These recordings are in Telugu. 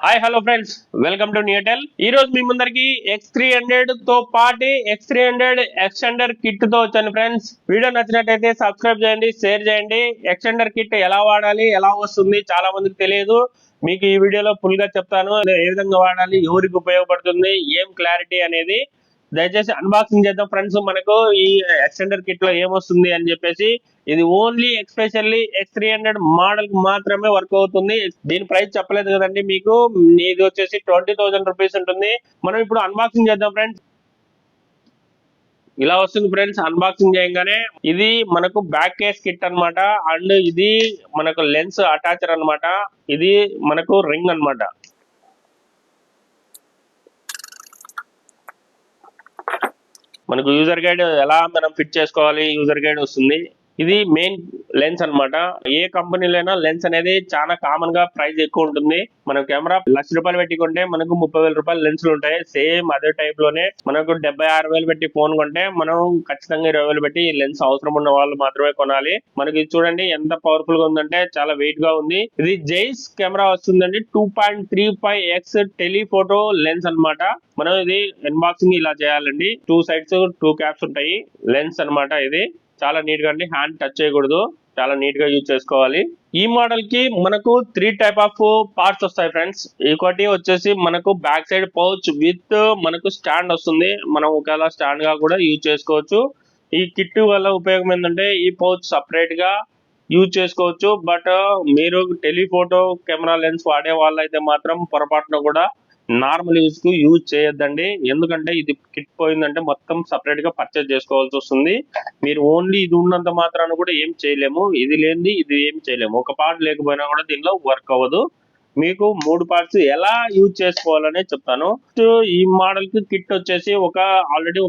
Hi hello friends, welcome to Newtel. ఈ రోజు మీ ముందరికి X300 తో పాటు X300 ఎక్స్టెండర్ కిట్ తో వచ్చాను ఫ్రెండ్స్. వీడియో నచ్చినట్టయితే సబ్స్క్రైబ్ చేయండి, షేర్ చేయండి. ఎక్స్టెండర్ కిట్ ఎలా వాడాలి, ఎలా వస్తుంది చాలా మందికి తెలియదు. మీకు ఈ వీడియోలో ఫుల్ గా చెప్తాను. ఏ విధంగా వాడాలి, ఎవరికి ఉపయోగపడుతుంది, ఏం క్లారిటీ అనేది దయచేసి అన్బాక్సింగ్ చేద్దాం ఫ్రెండ్స్. మనకు ఈ ఎక్స్టెండర్ కిట్ లో ఏమొస్తుంది అని చెప్పేసి, ఇది ఓన్లీ ఎక్స్పెషల్లీ X300 మోడల్ కి మాత్రమే వర్క్ అవుతుంది. దీని ప్రైస్ చెప్పలేదు కదండి మీకు. ఇది వచ్చేసి 20,000 రూపీస్ ఉంటుంది. మనం ఇప్పుడు అన్బాక్సింగ్ చేద్దాం ఫ్రెండ్స్. ఇలా వస్తుంది ఫ్రెండ్స్ అన్బాక్సింగ్ చేయగానే. ఇది మనకు బ్యాక్ కేస్ కిట్ అన్నమాట. అండ్ ఇది మనకు లెన్స్ అటాచర్ అన్నమాట. ఇది మనకు రింగ్ అన్నమాట. మనకు యూజర్ గైడ్ ఎలా మనం ఫిట్ చేసుకోవాలి, యూజర్ గైడ్ వస్తుంది. ఇది మెయిన్ లెన్స్ అన్నమాట. ఏ కంపెనీలైనా లెన్స్ అనేది చాలా కామన్ గా ప్రైస్ ఎక్కువ ఉంటుంది. మన కెమెరా ₹1,00,000 పెట్టి కొంటే మనకు 30,000 రూపాయల లెన్సులు ఉంటాయి. సేమ్ అదే టైప్ లోనే మనకు 76,000 పెట్టి ఫోన్ కొంటే మనం ఖచ్చితంగా 20,000 పెట్టి లెన్స్ అవసరం ఉన్న వాళ్ళు మాత్రమే కొనాలి. మనకి ఇది చూడండి ఎంత పవర్ఫుల్ గా ఉందంటే, చాలా వెయిట్ గా ఉంది. ఇది జైస్ కెమెరా వస్తుందండి. 2.35x టెలిఫోటో లెన్స్ అన్నమాట. మనం ఇది అన్బాక్సింగ్ ఇలా చేయాలండి. 2 సైడ్స్ 2 క్యాప్స్ ఉంటాయి. లెన్స్ అన్నమాట. ఇది చాలా నీట్ గా అండి, హ్యాండ్ టచ్ చేయకూడదు, చాలా నీట్ గా యూజ్ చేసుకోవాలి. ఈ మోడల్ కి మనకు 3 టైప్ ఆఫ్ పార్ట్స్ వస్తాయి ఫ్రెండ్స్. ఒకటి వచ్చేసి మనకు బ్యాక్ సైడ్ పౌచ్ విత్ మనకు స్టాండ్ వస్తుంది. మనం ఒకవేళ స్టాండ్ గా కూడా యూజ్ చేసుకోవచ్చు. ఈ కిట్ వల్ల ఉపయోగం ఏంటంటే, ఈ పౌచ్ సపరేట్ గా యూజ్ చేసుకోవచ్చు. బట్ మీరు టెలిఫోటో కెమెరా లెన్స్ వాడే వాళ్ళైతే మాత్రం పొరపాటున కూడా నార్మల్ యూజ్ కు యూజ్ చేయొద్దండి. ఎందుకంటే ఇది కిట్ పోయిందంటే మొత్తం సపరేట్ గా పర్చేజ్ చేసుకోవాల్సి వస్తుంది. మీరు ఓన్లీ ఇది ఉన్నంత మాత్రాన కూడా ఏం చేయలేము. ఇది లేనిది ఇది ఏం చేయలేము. ఒక పార్ట్ లేకపోయినా కూడా దీనిలో వర్క్ అవ్వదు. మీకు 3 పార్ట్స్ ఎలా యూజ్ చేసుకోవాలనే చెప్తాను. ఈ మోడల్ కి కిట్ వచ్చేసి ఆల్రెడీ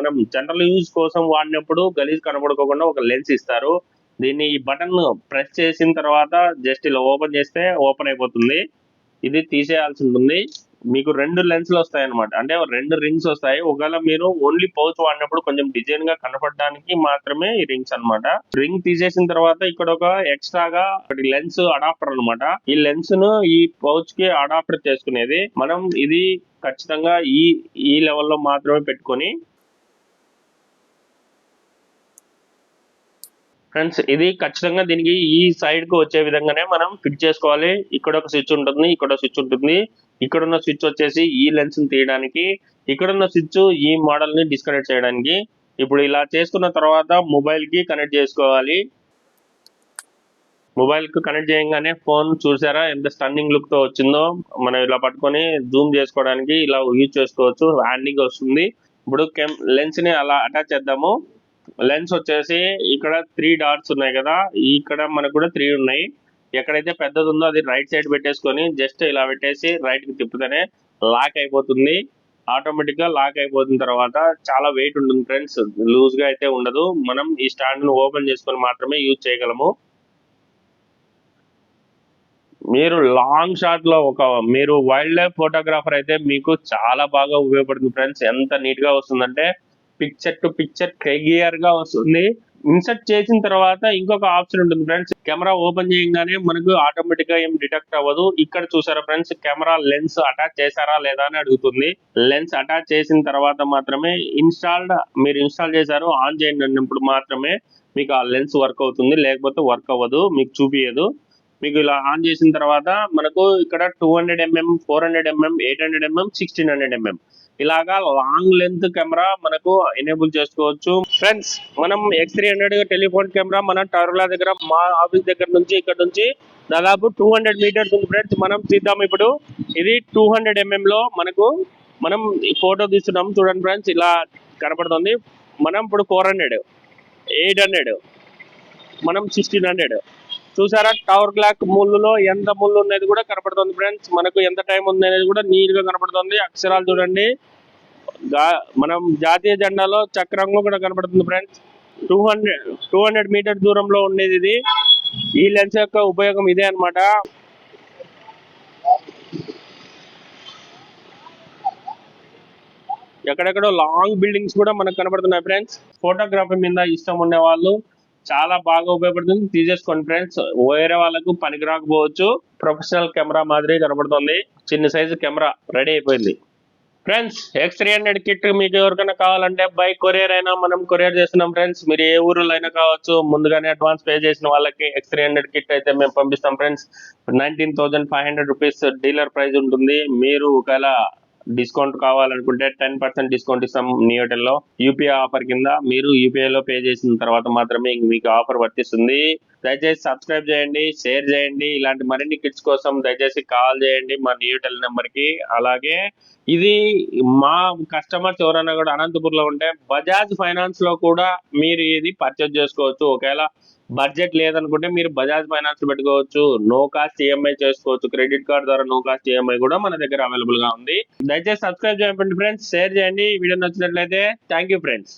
మనం జనరల్ యూజ్ కోసం వాడినప్పుడు గలీజ్ కనబడుకోకుండా ఒక లెన్స్ ఇస్తారు. దీన్ని ఈ బటన్ ప్రెస్ చేసిన తర్వాత జస్ట్ ఇలా ఓపెన్ చేస్తే ఓపెన్ అయిపోతుంది. ఇది తీసేయాల్సి ఉంటుంది. మీకు 2 లెన్స్లు వస్తాయి అనమాట. అంటే 2 రింగ్స్ వస్తాయి. ఒకవేళ మీరు ఓన్లీ పౌచ్ వాడినప్పుడు కొంచెం డిజైన్ గా కనపడడానికి మాత్రమే ఈ రింగ్స్ అన్నమాట. రింగ్ తీసేసిన తర్వాత ఇక్కడ ఒక ఎక్స్ట్రాగా లెన్స్ అడాప్టర్ అన్నమాట. ఈ లెన్స్ ను ఈ పౌచ్ కి అడాప్టర్ చేసుకునేది. మనం ఇది ఖచ్చితంగా ఈ లెవెల్లో మాత్రమే పెట్టుకొని ఫ్రెండ్స్, ఇది ఖచ్చితంగా దీనికి ఈ సైడ్ కు వచ్చే విధంగానే మనం ఫిట్ చేసుకోవాలి. ఇక్కడ ఒక స్విచ్ ఉంటుంది, ఇక్కడ స్విచ్ ఉంటుంది. ఇక్కడ ఉన్న స్విచ్ వచ్చేసి ఈ లెన్స్ ని తీయడానికి, ఇక్కడ ఉన్న స్విచ్ ఈ మోడల్ ని డిస్కనెక్ట్ చేయడానికి. ఇప్పుడు ఇలా చేసుకున్న తర్వాత మొబైల్ కి కనెక్ట్ చేసుకోవాలి. మొబైల్ కు కనెక్ట్ చేయగానే ఫోన్ చూసారా ఎంత స్టన్నింగ్ లుక్ తో వచ్చిందో. మనం ఇలా పట్టుకొని జూమ్ చేసుకోవడానికి ఇలా యూజ్ చేసుకోవచ్చు. హ్యాండింగ్ వస్తుంది. ఇప్పుడు లెన్స్ ని అలా అటాచ్ చేద్దాము. లెన్స్ వచ్చేసి ఇక్కడ 3 డాట్స్ ఉన్నాయి కదా, ఇక్కడ మనకు కూడా 3 ఉన్నాయి. ఎక్కడైతే పెద్దది ఉందో అది రైట్ సైడ్ పెట్టేసుకొని జస్ట్ ఇలా పెట్టేసి రైట్ కి తిప్పుతేనే లాక్ అయిపోతుంది. ఆటోమేటిక్ గా లాక్ అయిపోతున్న తర్వాత చాలా వెయిట్ ఉంటుంది ఫ్రెండ్స్, లూజ్ గా అయితే ఉండదు. మనం ఈ స్టాండ్ ను ఓపెన్ చేసుకొని మాత్రమే యూజ్ చేయగలము. మీరు లాంగ్ షాట్ లో మీరు వైల్డ్ లైఫ్ ఫోటోగ్రాఫర్ అయితే మీకు చాలా బాగా ఉపయోగపడుతుంది ఫ్రెండ్స్. ఎంత నీట్ గా వస్తుందంటే పిక్చర్ టు పిక్చర్ క్లియర్ గా వస్తుంది. ఇన్సర్ట్ చేసిన తర్వాత ఇంకొక ఆప్షన్ ఉంటుంది ఫ్రెండ్స్. కెమెరా ఓపెన్ చేయగానే మనకు ఆటోమేటిక్ గా ఏం డిటెక్ట్ అవ్వదు. ఇక్కడ చూసారా ఫ్రెండ్స్, కెమెరా లెన్స్ అటాచ్ చేశారా లేదా అని అడుగుతుంది. లెన్స్ అటాచ్ చేసిన తర్వాత మాత్రమే మీరు ఇన్స్టాల్ చేశారు ఆన్ చేయండి అన్నప్పుడు మాత్రమే మీకు ఆ లెన్స్ వర్క్ అవుతుంది. లేకపోతే వర్క్ అవ్వదు, మీకు చూపియదు. మీకు ఇలా ఆన్ చేసిన తర్వాత మనకు ఇక్కడ 200mm, 400mm, 800mm, 1600mm ఇలాగా లాంగ్ లెంత్ కెమెరా మనకు ఎనేబుల్ చేసుకోవచ్చు ఫ్రెండ్స్. మనం X300 టెలిఫోన్ కెమెరా మన టర్లా దగ్గర, మా ఆఫీస్ దగ్గర నుంచి ఇక్కడ నుంచి దాదాపు 200 మీటర్స్ ఉంది ఫ్రెండ్స్. మనం తీద్దాం ఇప్పుడు. ఇది 200mm లో మనం ఫోటో తీస్తున్నాం చూడండి ఫ్రెండ్స్, ఇలా కనపడుతుంది. మనం ఇప్పుడు 400, 800, మనం 1600 చూసారా. టవర్ క్లాక్ ముళ్ళులో ఎంత ముళ్ళు ఉన్నది కూడా కనపడుతుంది ఫ్రెండ్స్. మనకు ఎంత టైం ఉంది అనేది కూడా నీట్ గా కనపడుతుంది. అక్షరాలు చూడండి. మనం జాతీయ జెండాలో చక్రంలో కూడా కనపడుతుంది ఫ్రెండ్స్. 200 మీటర్ దూరంలో ఉండేది ఇది. ఈ లెన్స్ యొక్క ఉపయోగం ఇదే అన్నమాట. ఎక్కడెక్కడో లాంగ్ బిల్డింగ్స్ కూడా మనకు కనపడుతున్నాయి ఫ్రెండ్స్. ఫోటోగ్రఫీ మీద ఇష్టం ఉండే వాళ్ళు చాలా బాగా ఉపయోగపడుతుంది, తీసేసుకోండి ఫ్రెండ్స్. వేరే వాళ్ళకు పనికి రాకపోవచ్చు, ప్రొఫెషనల్ కెమెరా మాదిరి కనబడుతుంది. చిన్న సైజు కెమెరా రెడీ అయిపోయింది ఫ్రెండ్స్. X300 కిట్ మీకు ఎవరికైనా కావాలంటే బై కొరియర్ అయినా మనం కొరియర్ చేస్తున్నాం ఫ్రెండ్స్. మీరు ఏ ఊర్లో అయినా కావచ్చు, ముందుగానే అడ్వాన్స్ పే చేసిన వాళ్ళకి X300 కిట్ అయితే మేము పంపిస్తాం ఫ్రెండ్స్. 19,500 రూపీస్ డీలర్ ప్రైస్ ఉంటుంది. మీరు ఒకవేళ డిస్కౌంట్ కావాలనుకుంటే 10% డిస్కౌంట్ ఇస్తాం నియోటెల్ లో, యూపీఐ ఆఫర్ కింద. మీరు యూపీఐ లో పే చేసిన తర్వాత మాత్రమే మీకు ఆఫర్ వర్తిస్తుంది. దయచేసి సబ్స్క్రైబ్ చేయండి, షేర్ చేయండి. ఇలాంటి మరిన్ని కిట్స్ కోసం దయచేసి కాల్ చేయండి మా నియోటెల్ నెంబర్ కి. అలాగే ఇది మా కస్టమర్స్ ఎవరైనా కూడా అనంతపూర్ లో ఉంటే బజాజ్ ఫైనాన్స్ లో కూడా మీరు ఇది పర్చేజ్ చేసుకోవచ్చు. ఒకవేళ బడ్జెట్ లేదనుకుంటే మీరు బజాజ్ ఫైనాన్స్ పెట్టుకోవచ్చు, నో కాస్ట్ ఈఎంఐ చేసుకోవచ్చు. క్రెడిట్ కార్డ్ ద్వారా నో కాస్ట్ ఈఎంఐ కూడా మన దగ్గర అవైలబుల్ గా ఉంది. దయచేసి సబ్స్క్రైబ్ చేయండి ఫ్రెండ్స్, షేర్ చేయండి. వీడియో నచ్చినట్లయితే థ్యాంక్ యూ ఫ్రెండ్స్.